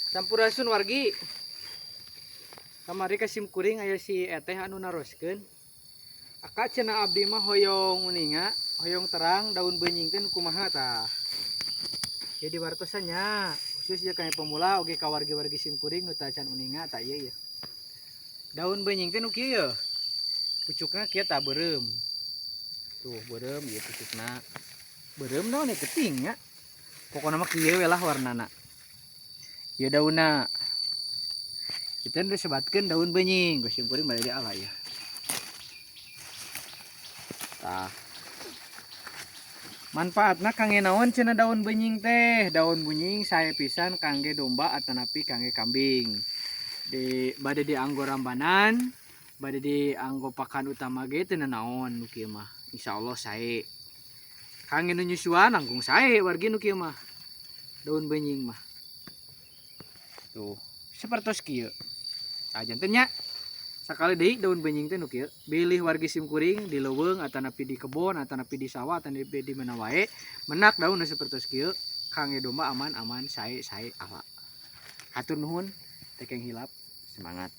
Sampurasun wargi. Kamari ka sim kuring aya si eteh anu naroskeun. Aka cenah abdi mah hoyong uninga, hoyong terang daun benying teh kumaha tah. Jadi wartosannya khusus ya kayak pemula oge ka wargi-wargi sim kuring nu tah can uninga tah ieu ya. Daun benying teh nu kieu ya. Pucukna kieu tah beureum. Tuh beureum ieu pucukna. Beureum naon keting nya. Pokona mah kieu we lah warnana. Ieu daunna. Kita udah sebatkan daun benying, gue simpurin balik dia ala ya. Tah. Manfaatna kangge naon cenah daun benying teh? Daun benying saya pisan kangge domba atanapi kangge kambing. Bade dianggo rambanan, bade dianggo pakan utama ge teu naon nu kieu mah. Insyaallah sae. Kangge nu nyusuan langkung sae wargi nu kieu mah. Daun benying mah. Tuh, sapertos kieu. Jantennya sakali deui daun benying teh nu kieu bilih wargi sim kuring di leuweung atanapi di kebon atanapi di sawah atanapi di mana wae menak daun sapertos kieu kangge domba aman-aman sae-sae ala. Hatur nuhun tekeng hilap semangat.